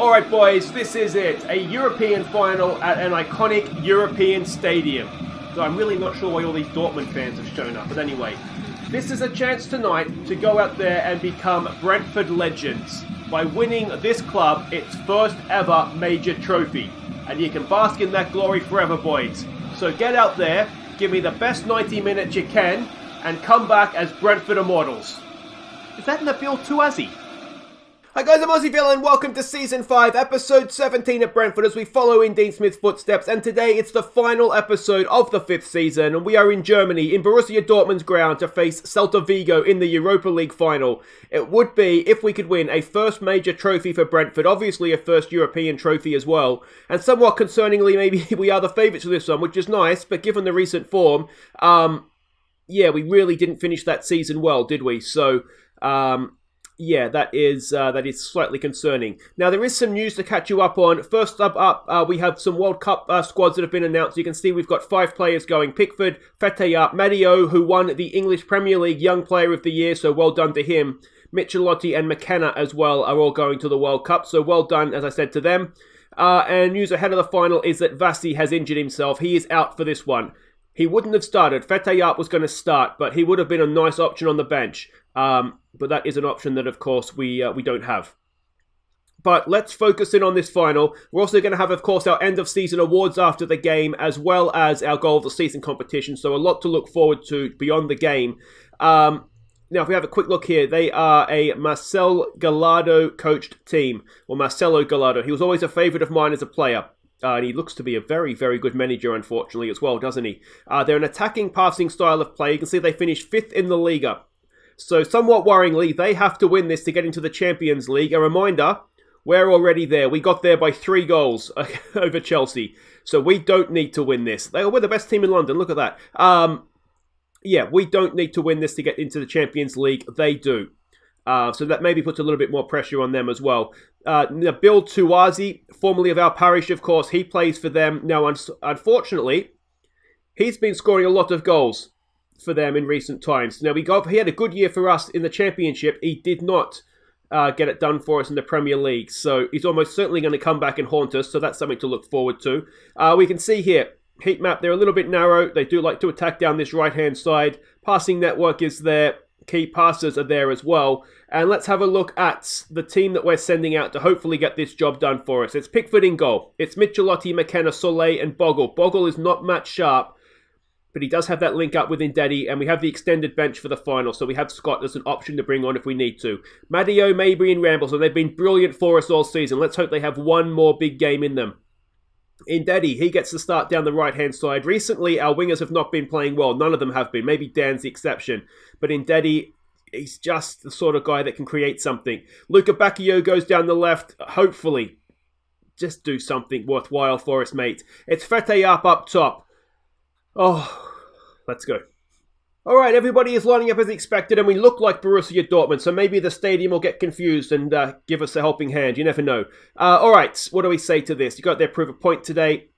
Alright boys, this is it. A European final at an iconic European stadium. So I'm really not sure why all these Dortmund fans have shown up, but anyway. This is a chance tonight to go out there and become Brentford legends by winning this club its first ever major trophy. And you can bask in that glory forever, boys. So get out there, give me the best 90 minutes you can, and come back as Brentford Immortals. Is that in the bill too, Aussie? Hi guys, I'm Aussie and welcome to Season 5, Episode 17 at Brentford as we follow in Dean Smith's footsteps. And today it's the final episode of the 5th season and we are in Germany, in Borussia Dortmund's ground to face Celta Vigo in the Europa League Final. It would be, if we could win, a first major trophy for Brentford, obviously a first European trophy as well. And somewhat concerningly, maybe we are the favourites for this one, which is nice, but given the recent form, yeah, we really didn't finish that season well, did we? So, yeah, that is slightly concerning. Now, there is some news to catch you up on. First up, we have some World Cup squads that have been announced. You can see we've got 5 players going. Pickford, Fetayap, Mario, who won the English Premier League Young Player of the Year, so well done to him. Michelotti and McKenna as well are all going to the World Cup, so well done, as I said, to them. And news ahead of the final is that Vassi has injured himself. He is out for this one. He wouldn't have started. Fetayap was going to start, but he would have been a nice option on the bench. But that is an option that, of course, we don't have. But let's focus in on this final. We're also going to have, of course, our end-of-season awards after the game, as well as our goal of the season competition. So a lot to look forward to beyond the game. Now, if we have a quick look here, they are a Marcel Gallardo-coached team. Or Marcelo Gallardo. He was always a favourite of mine as a player. And he looks to be a very, very good manager, unfortunately, as well, doesn't he? They're an attacking, passing style of play. You can see they finished 5th in the Liga. So, somewhat worryingly, they have to win this to get into the Champions League. A reminder, we're already there. We got there by 3 goals over Chelsea. So, we don't need to win this. We're the best team in London. Look at that. Yeah, we don't need to win this to get into the Champions League. They do. So, that maybe puts a little bit more pressure on them as well. Bill Tuazi, formerly of our parish, of course, he plays for them. Now, unfortunately, he's been scoring a lot of goals for them in recent times. Now, he had a good year for us in the Championship. He did not get it done for us in the Premier League. So he's almost certainly going to come back and haunt us. So that's something to look forward to. We can see here, heat map, they're a little bit narrow. They do like to attack down this right-hand side. Passing network is there. Key passers are there as well. And let's have a look at the team that we're sending out to hopefully get this job done for us. It's Pickford in goal. It's Michelotti, McKenna, Soleil, and Bogle. Bogle is not match sharp, but he does have that link up with Ndedi, and we have the extended bench for the final, so we have Scott as an option to bring on if we need to. Madio, Mabry, and Rambles, and they've been brilliant for us all season. Let's hope they have one more big game in them. Ndedi, he gets the start down the right-hand side. Recently, our wingers have not been playing well. None of them have been. Maybe Dan's the exception. But Ndedi, he's just the sort of guy that can create something. Luca Bacchio goes down the left. Hopefully, just do something worthwhile for us, mate. It's Fetayap up top. Oh, let's go. Alright, everybody is lining up as expected, and we look like Borussia Dortmund, so maybe the stadium will get confused and give us a helping hand. You never know. Alright, what do we say to this? You got their proof of point today.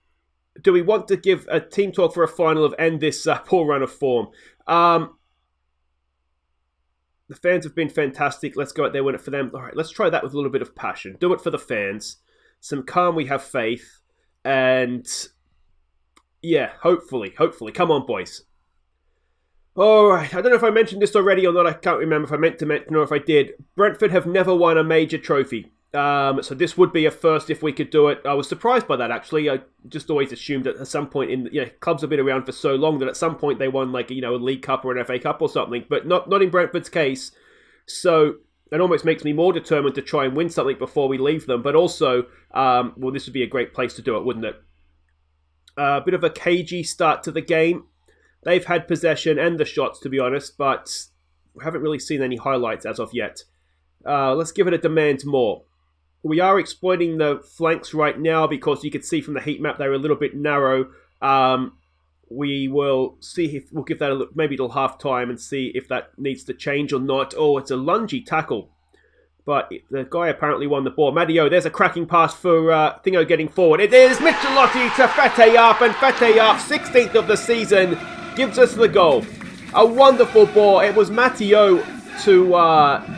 Do we want to give a team talk for a final of end this poor run of form? The fans have been fantastic. Let's go out there, win it for them. Alright, let's try that with a little bit of passion. Do it for the fans. Some calm, we have faith. And yeah, hopefully. Come on, boys. Alright, I don't know if I mentioned this already or not. I can't remember if I meant to mention or if I did. Brentford have never won a major trophy. So this would be a first if we could do it. I was surprised by that, actually. I just always assumed that at some point clubs have been around for so long that at some point they won a League Cup or an FA Cup or something. But not in Brentford's case. So it almost makes me more determined to try and win something before we leave them. But also, well, this would be a great place to do it, wouldn't it? A bit of a cagey start to the game. They've had possession and the shots, to be honest, but we haven't really seen any highlights as of yet. Let's give it a demand more. We are exploiting the flanks right now because you can see from the heat map they're a little bit narrow. We will see if we'll give that a look, maybe till half time and see if that needs to change or not. Oh, it's a lungy tackle. But the guy apparently won the ball. Madio, there's a cracking pass for Thingo getting forward. It is Michelotti to Fetayap, and Fetayap, 16th of the season, gives us the goal. A wonderful ball. It was Matteo to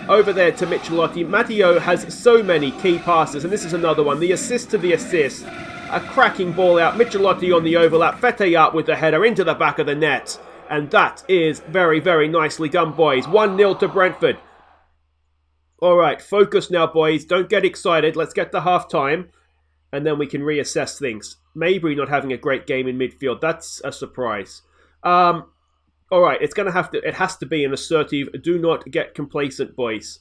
over there to Michelotti. Matteo has so many key passes, and this is another one. The assist to the assist. A cracking ball out. Michelotti on the overlap. Fete up with the header into the back of the net. And that is very, very nicely done, boys. 1-0 to Brentford. All right, focus now, boys. Don't get excited. Let's get to half-time, and then we can reassess things. Mabry not having a great game in midfield. That's a surprise. All right, it has to be an assertive. Do not get complacent, boys.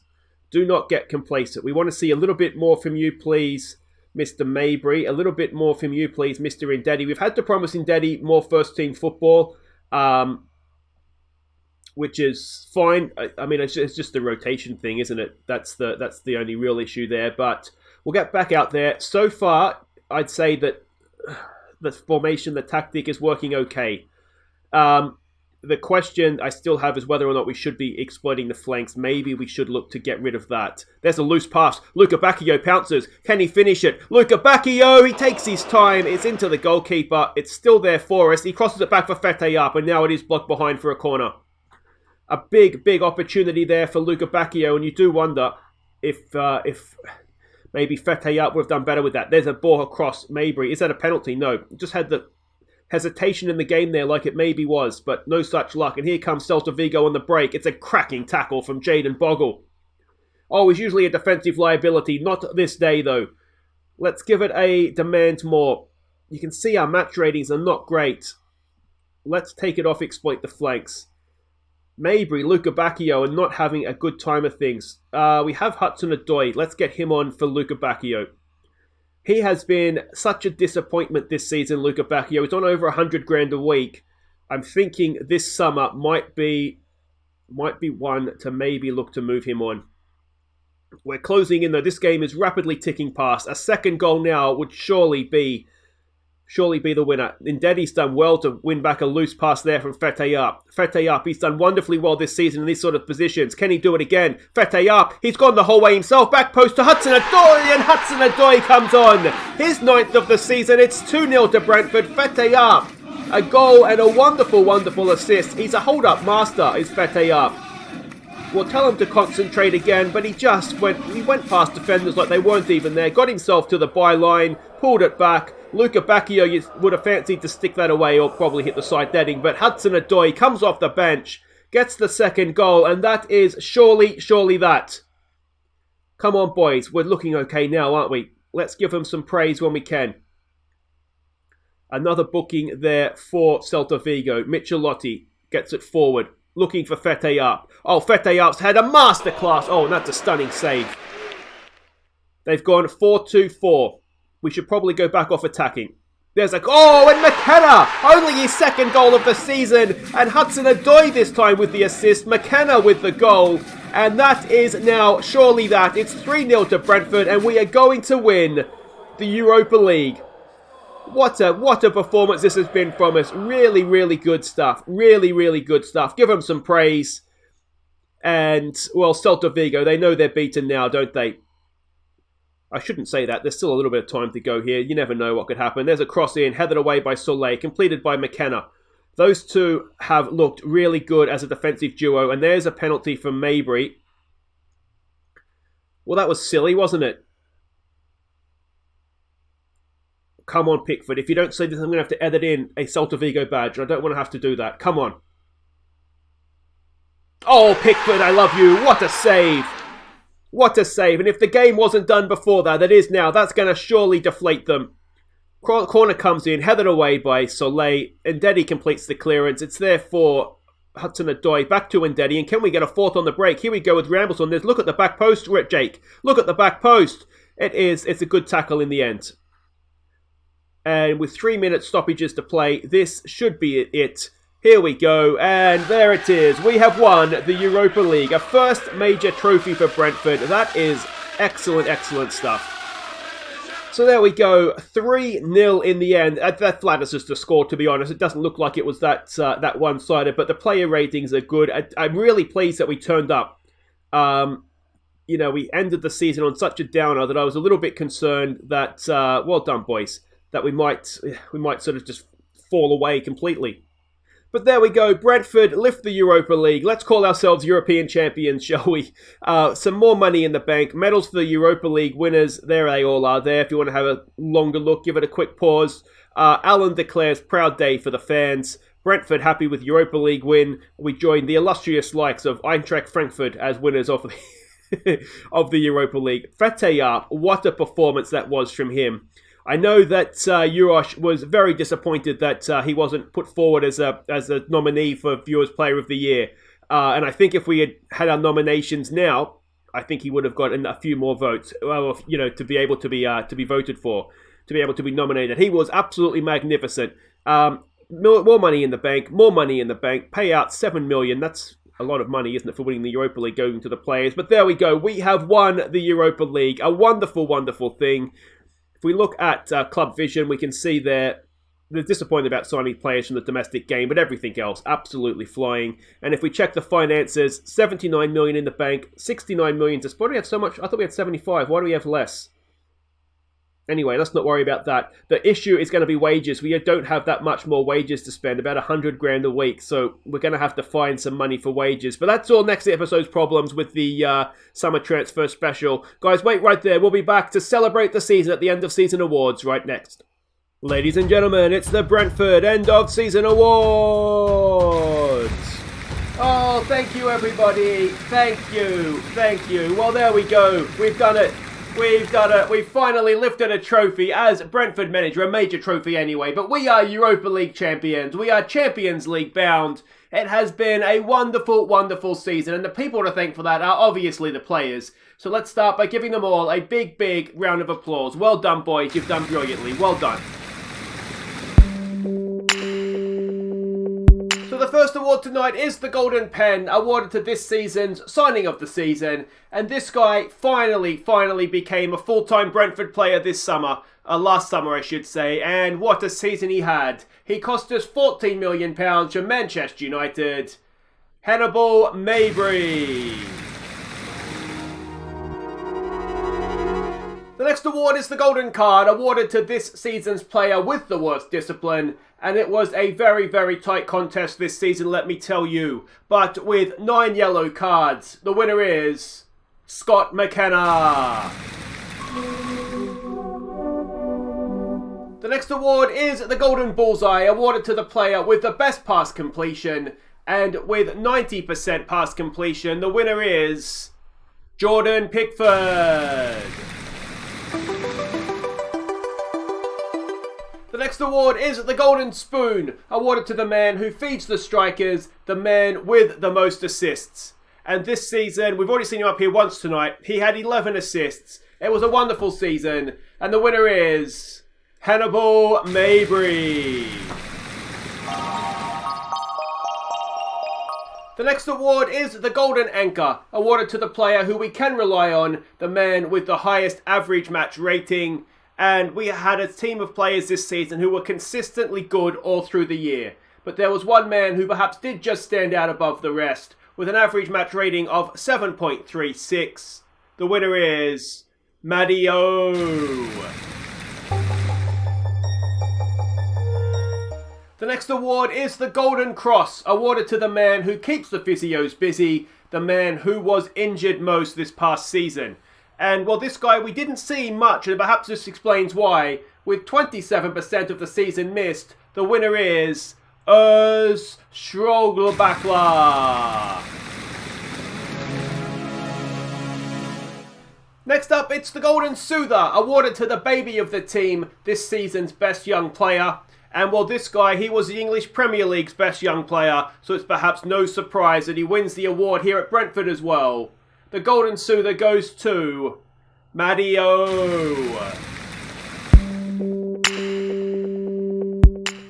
Do not get complacent. We want to see a little bit more from you, please, Mr. Mabry. A little bit more from you, please, Mr. Ndedi. We've had to promise Ndedi more first-team football, which is fine. I mean, it's just the rotation thing, isn't it? That's the only real issue there. But we'll get back out there. So far, I'd say that the formation, the tactic is working okay. The question I still have is whether or not we should be exploiting the flanks. Maybe we should look to get rid of that. There's a loose pass. Luca Bacchio pounces. Can he finish it? Luca Bacchio, he takes his time. It's into the goalkeeper. It's still there for us. He crosses it back for Fete up, and now it is blocked behind for a corner. A big, big opportunity there for Luca Bacchio, and you do wonder if maybe Fete up would have done better with that. There's a ball across Mabry. Is that a penalty? No. Just had the hesitation in the game there like it maybe was, but no such luck. And here comes Celta Vigo on the break. It's a cracking tackle from Jayden Bogle. Oh, he's usually a defensive liability. Not this day, though. Let's give it a demand more. You can see our match ratings are not great. Let's take it off, exploit the flanks. Mabry, Luca Bacchio are not having a good time of things. We have Hudson-Odoi. Let's get him on for Luca Bacchio. He has been such a disappointment this season, Luca Bacchio. He's on over 100 grand a week. I'm thinking this summer might be one to maybe look to move him on. We're closing in, though. This game is rapidly ticking past. A second goal now would surely be the winner. Ndedi's done well to win back a loose pass there from Fete up. Fete up, he's done wonderfully well this season in these sort of positions. Can he do it again? Fete up, he's gone the whole way himself. Back post to Hudson-Odoi, and Hudson-Odoi comes on. His 9th of the season. It's 2-0 to Brentford. Fete up, a goal and a wonderful, wonderful assist. He's a hold-up master, is Fete up. We'll tell him to concentrate again, but he went past defenders like they weren't even there. Got himself to the byline, pulled it back. Luca Bacchio would have fancied to stick that away or probably hit the side netting, but Hudson-Odoi comes off the bench, gets the second goal, and that is surely that. Come on, boys. We're looking okay now, aren't we? Let's give them some praise when we can. Another booking there for Celta Vigo. Michelotti gets it forward, looking for Fete up. Oh, Fete up's had a masterclass. Oh, and that's a stunning save. They've gone 4-2-4. We should probably go back off attacking. There's and McKenna! Only his second goal of the season. And Hudson-Odoi this time with the assist. McKenna with the goal. And that is now surely that. It's 3-0 to Brentford, and we are going to win the Europa League. What a performance this has been from us. Really, really good stuff. Really, really good stuff. Give them some praise. And, well, Celta Vigo, they know they're beaten now, don't they? I shouldn't say that. There's still a little bit of time to go here. You never know what could happen. There's a cross in, headed away by Soleil, completed by McKenna. Those two have looked really good as a defensive duo, and there's a penalty from Mabry. Well, that was silly, wasn't it? Come on, Pickford. If you don't say this, I'm going to have to edit in a Celta Vigo badge. I don't want to have to do that. Come on. Oh, Pickford, I love you. What a save. What a save. And if the game wasn't done before that, it is now. That's going to surely deflate them. Corner comes in, headed away by Soleil. Ndedi completes the clearance. It's there for Hudson-Odoi. Back to Ndedi. And can we get a fourth on the break? Here we go with Rambles on this. Look at the back post, Jake. Look at the back post. It's a good tackle in the end. And with 3 minutes stoppages to play, this should be it. Here we go, and there it is. We have won the Europa League, a first major trophy for Brentford. That is excellent, excellent stuff. So there we go, 3-0 in the end. That flatters us to score, to be honest. It doesn't look like it was that one-sided, but the player ratings are good. I'm really pleased that we turned up. We ended the season on such a downer that I was a little bit concerned that, well done, boys, that we might sort of just fall away completely. But there we go, Brentford lift the Europa League. Let's call ourselves European champions, shall we? Some more money in the bank. Medals for the Europa League winners. There they all are there. If you want to have a longer look, give it a quick pause. Alan declares proud day for the fans. Brentford happy with Europa League win. We join the illustrious likes of Eintracht Frankfurt as winners of of the Europa League. Fete, what a performance that was from him. I know that Urosh was very disappointed that he wasn't put forward as a nominee for Viewers Player of the Year. And I think if we had our nominations now, I think he would have gotten a few more votes, to be able to be voted for, to be able to be nominated. He was absolutely magnificent. More money in the bank, payout 7 million. That's a lot of money, isn't it, for winning the Europa League, going to the players. But there we go. We have won the Europa League. A wonderful, wonderful thing. If we look at Club Vision, we can see they're disappointed about signing players from the domestic game, but everything else absolutely flying. And if we check the finances, 79 million in the bank, 69 million to spend. Why do we have so much? I thought we had 75. Why do we have less? Anyway, let's not worry about that. The issue is going to be wages. We don't have that much more wages to spend, about 100 grand a week. So we're going to have to find some money for wages. But that's all next episode's problems with the summer transfer special. Guys, wait right there. We'll be back to celebrate the season at the end of season awards right next. Ladies and gentlemen, it's the Brentford end of season awards. Oh, thank you, everybody. Thank you. Well, there we go. We've done it. We've finally lifted a trophy as Brentford manager, a major trophy anyway, but we are Europa League champions. We are Champions League bound. It has been a wonderful, wonderful season, and the people to thank for that are obviously the players. So let's start by giving them all a big, big round of applause. Well done, boys. You've done brilliantly. Well done. So the first award tonight is the Golden Pen, awarded to this season's signing of the season. And this guy finally became a full-time Brentford player this summer. Last summer, I should say. And what a season he had. He cost us £14 million from Manchester United. Hannibal Mabry. The next award is the Golden Card, awarded to this season's player with the worst discipline. And it was a very, very tight contest this season, let me tell you. But with 9 yellow cards, the winner is Scott McKenna. The next award is the Golden Bullseye, awarded to the player with the best pass completion. And with 90% pass completion, the winner is Jordan Pickford. The next award is the Golden Spoon, awarded to the man who feeds the strikers, the man with the most assists. And this season, we've already seen him up here once tonight, he had 11 assists. It was a wonderful season, and the winner is Hannibal Mabry. The next award is the Golden Anchor, awarded to the player who we can rely on, the man with the highest average match rating. And we had a team of players this season who were consistently good all through the year. But there was one man who perhaps did just stand out above the rest, with an average match rating of 7.36. The winner is Madio. The next award is the Golden Cross, awarded to the man who keeps the physios busy, the man who was injured most this past season. And, well, this guy we didn't see much, and perhaps this explains why. With 27% of the season missed, the winner is Stroglbakla. Next up, it's the Golden Soother, awarded to the baby of the team, this season's best young player. And, well, this guy, he was the English Premier League's best young player, so it's perhaps no surprise that he wins the award here at Brentford as well. The Golden Soother goes to Madio.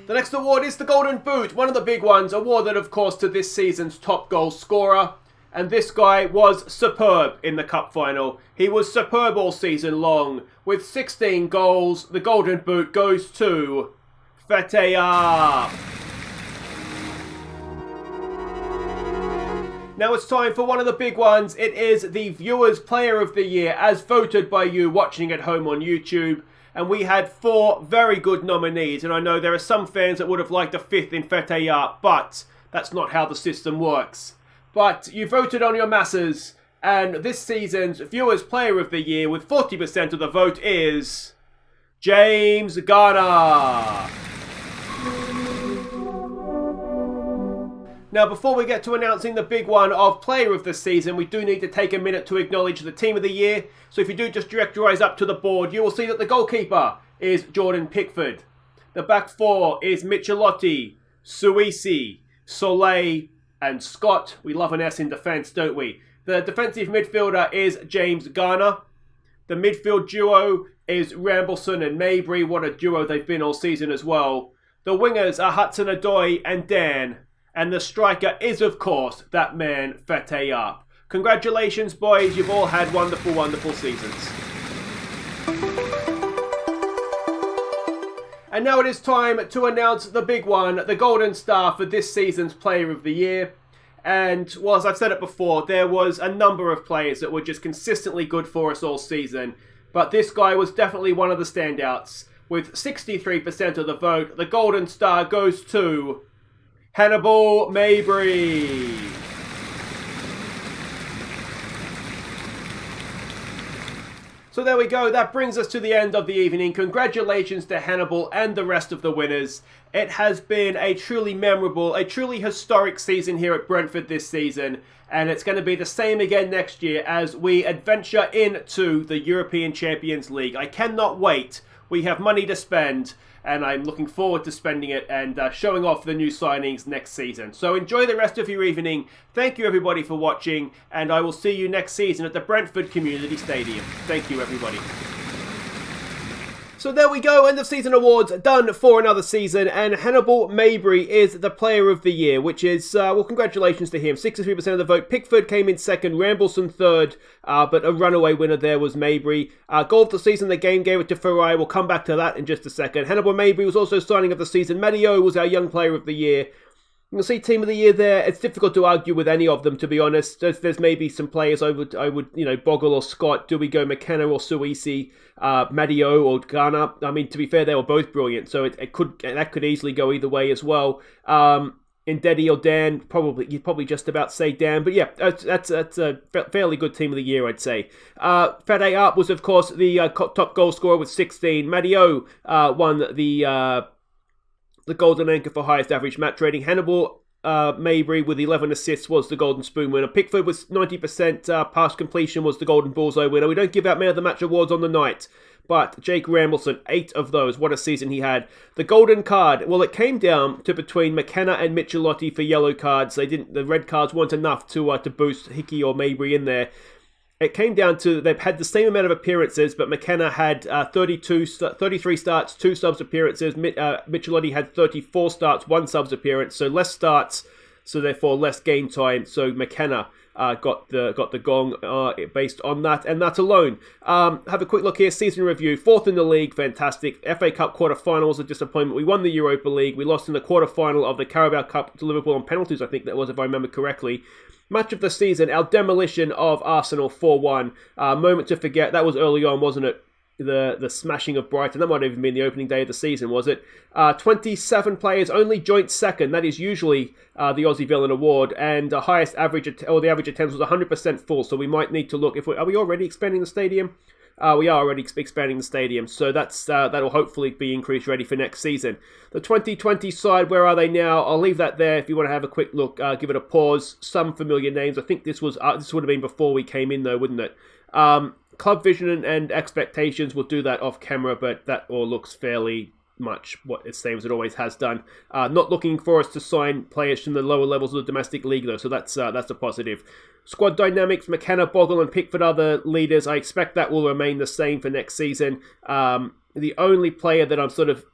The next award is the Golden Boot, one of the big ones, awarded of course to this season's top goal scorer. And this guy was superb in the cup final. He was superb all season long. With 16 goals, the Golden Boot goes to Fetea. Now it's time for one of the big ones. It is the Viewers Player of the Year, as voted by you watching at home on YouTube. and we had 4 very good nominees. And I know there are some fans that would have liked a 5th in Fetayap, but that's not how the system works. But you voted on your masses, and this season's Viewers Player of the Year with 40% of the vote is James Garner. Now, before we get to announcing the big one of Player of the Season, we do need to take a minute to acknowledge the Team of the Year. So if you do just direct your eyes up to the board, you will see that the goalkeeper is Jordan Pickford. The back 4 is Michelotti, Suisi, Soleil, and Scott. We love an S in defence, don't we? The defensive midfielder is James Garner. The midfield duo is Rambleson and Mabry. What a duo they've been all season as well. The wingers are Hudson-Odoi and Dan. And the striker is, of course, that man, Fetayap. Congratulations, boys. You've all had wonderful, wonderful seasons. And now it is time to announce the big one, the Golden Star for this season's Player of the Year. And, well, as I've said it before, there was a number of players that were just consistently good for us all season. But this guy was definitely one of the standouts. With 63% of the vote, the Golden Star goes to Hannibal Mabry. So there we go, that brings us to the end of the evening. Congratulations to Hannibal and the rest of the winners. It has been a truly memorable, a truly historic season here at Brentford this season. And it's going to be the same again next year as we adventure into the European Champions League. I cannot wait. We have money to spend, and I'm looking forward to spending it and showing off the new signings next season. So enjoy the rest of your evening. Thank you everybody for watching, and I will see you next season at the Brentford Community Stadium. Thank you everybody. So there we go, end of season awards done for another season, and Hannibal Mabry is the Player of the Year, which is, well, congratulations to him. 63% of the vote. Pickford came in second, Rambleson third, but a runaway winner there was Mabry. Goal of the season, the game gave it to Farai. We'll come back to that in just a second. Hannibal Mabry was also signing of the season. Matteo was our Young Player of the Year. You'll see Team of the Year there. It's difficult to argue with any of them, to be honest. There's maybe some players I would, Bogle or Scott. Do we go McKenna or Suisi, Matteo or Garner? I mean, to be fair, they were both brilliant, so that could easily go either way as well. Ndedi or Dan, you'd probably just about say Dan, but yeah, that's a fairly good Team of the Year, I'd say. Fetayap was, of course, the top goal scorer with 16. Matteo won the Golden Anchor for highest average match rating. Hannibal Mabry with 11 assists was the Golden Spoon winner. Pickford with 90% pass completion was the Golden Bullseye winner. We don't give out Man of the Match awards on the night, but Jake Rambleson, 8 of those. What a season he had. The Golden Card, well, it came down to between McKenna and Michelotti for yellow cards. The red cards weren't enough to boost Hickey or Mabry in there. It came down to, they've had the same amount of appearances, but McKenna had 33 starts, 2 subs appearances. Michelotti had 34 starts, 1 subs appearance, so less starts, so therefore less game time. So McKenna got the gong based on that, and that alone. Have a quick look here, season review. 4th in the league, fantastic. FA Cup quarter-final was a disappointment. We won the Europa League. We lost in the quarter-final of the Carabao Cup to Liverpool on penalties, I think that was, if I remember correctly. Match of the season, our demolition of Arsenal 4-1. Moment to forget, that was early on, wasn't it? The smashing of Brighton. That might have even been the opening day of the season, was it? 27 players, only joint second. That is usually the Aussie Villain Award. And the highest average, the average attendance was 100% full. So we might need to look. Are we already expanding the stadium? We are already expanding the stadium, so that'll hopefully be increased ready for next season. The 2020 side, where are they now? I'll leave that there if you want to have a quick look. Give it a pause. Some familiar names. I think this would have been before we came in, though, wouldn't it? Club vision and expectations. We'll do that off camera, but that all looks fairly much what it seems it always has done. Not looking for us to sign players from the lower levels of the domestic league, though, so that's a positive. Squad dynamics, McKenna, Bogle and Pickford are the leaders. I expect that will remain the same for next season. The only player that I'm sort of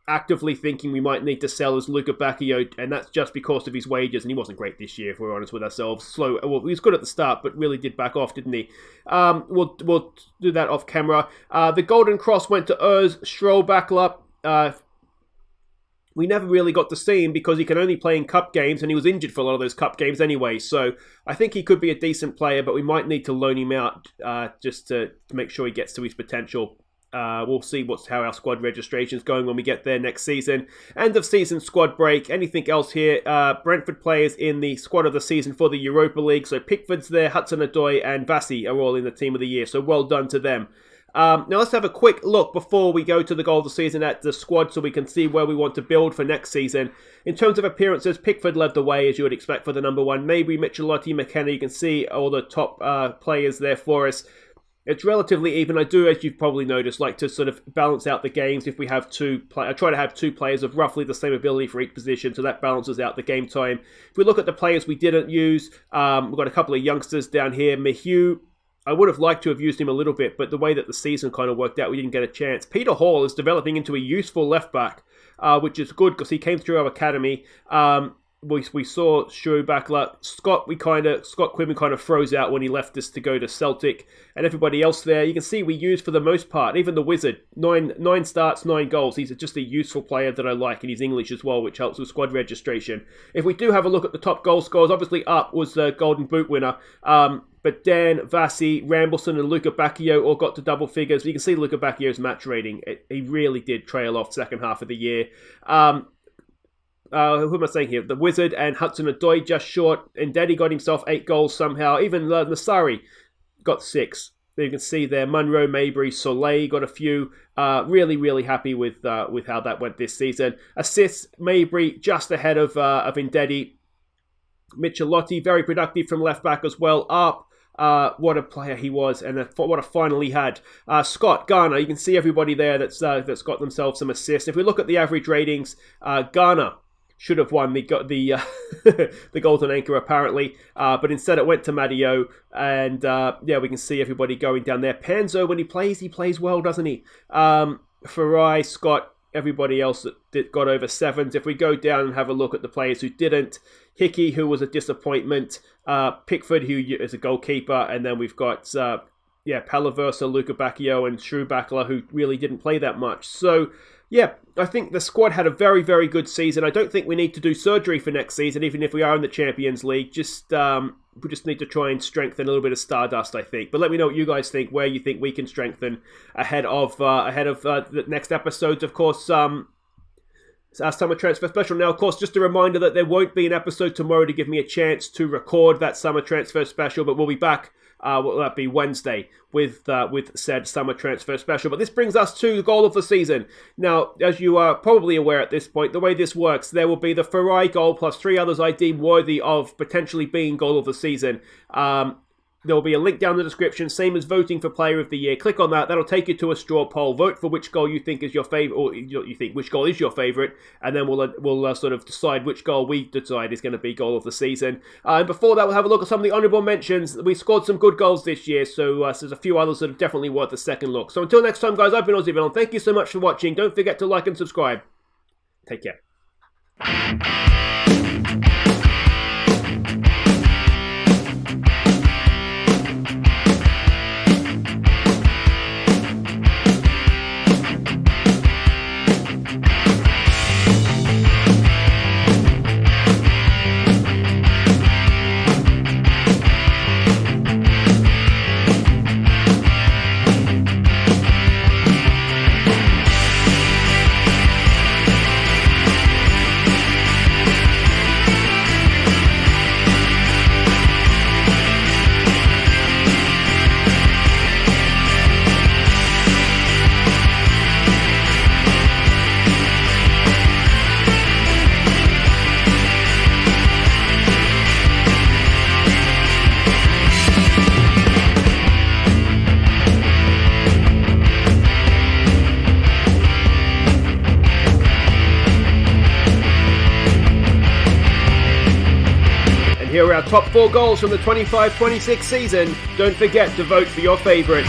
actively thinking we might need to sell is Luca Bacchio, and that's just because of his wages, and he wasn't great this year, if we're honest with ourselves. Well, he was good at the start, but really did back off, didn't he? We'll do that off camera. The Golden Cross went to Urs Strollbackler. We never really got to see him because he can only play in cup games, and he was injured for a lot of those cup games anyway. So I think he could be a decent player, but we might need to loan him out just to make sure he gets to his potential. We'll see how our squad registration is going when we get there next season. End of season squad break. Anything else here? Brentford players in the squad of the season for the Europa League. So Pickford's there, Hudson-Odoi and Vassie are all in the team of the year. So well done to them. Now let's have a quick look before we go to the goal of the season at the squad so we can see where we want to build for next season. In terms of appearances, Pickford led the way as you would expect for the number one. Maybe Michelotti, McKenna, you can see all the top players there for us. It's relatively even. I do, as you've probably noticed, like to sort of balance out the games. If we have I try to have two players of roughly the same ability for each position, so that balances out the game time. If we look at the players we didn't use, we've got a couple of youngsters down here. Mahue, I would have liked to have used him a little bit, but the way that the season kind of worked out, we didn't get a chance. Peter Hall is developing into a useful left-back, which is good because he came through our academy. We saw Schubackler. Scott Quimby kind of froze out when he left us to go to Celtic, and everybody else there, you can see we used for the most part. Even the Wizard, 9 starts, 9 goals. He's just a useful player that I like, and he's English as well, which helps with squad registration. If we do have a look at the top goal scorers, obviously Up was the Golden Boot winner. But Dan, Vassie, Rambleson and Luca Bacchio all got to double figures. You can see Luca Bacchio's match rating. He really did trail off second half of the year. Who am I saying here? The Wizard and Hudson-Odoi just short. Ndedi got himself 8 goals somehow. Even Nasari got 6. You can see there, Munro, Mabry, Soleil got a few. Really, really happy with how that went this season. Assists, Mabry just ahead of Ndedi. Michelotti, very productive from left back as well. Up. What a player he was, and what a final he had. Scott Garner, you can see everybody there that's got themselves some assists. If we look at the average ratings, Garner should have won the the Golden Anchor apparently, but instead it went to Matteo, and we can see everybody going down there. Panzo, when he plays well, doesn't he? Farai, Scott, everybody else that got over 7s. If we go down and have a look at the players who didn't, Hickey, who was a disappointment, Pickford, who is a goalkeeper, and then we've got Palaversa, Luca Bacchio, and Schubackler, who really didn't play that much. So, yeah, I think the squad had a very, very good season. I don't think we need to do surgery for next season, even if we are in the Champions League. We just need to try and strengthen a little bit of stardust, I think. But let me know what you guys think, where you think we can strengthen ahead of the next episodes. Of course, our summer transfer special. Now, of course, just a reminder that there won't be an episode tomorrow to give me a chance to record that summer transfer special, but we'll be back. Will that be Wednesday with said summer transfer special? But this brings us to the goal of the season. Now, as you are probably aware at this point, the way this works, there will be the Farai goal plus 3 others I deem worthy of potentially being goal of the season. There will be a link down in the description, same as voting for Player of the Year. Click on that. That'll take you to a straw poll. Vote for which goal you think is your favourite, or you think which goal is your favourite, and then we'll sort of decide which goal we decide is going to be goal of the season. And before that, we'll have a look at some of the honourable mentions. We scored some good goals this year, so there's a few others that are definitely worth a second look. So until next time, guys, I've been Aussie Villain. Thank you so much for watching. Don't forget to like and subscribe. Take care. Here are our top 4 goals from the 25-26 season. Don't forget to vote for your favourite.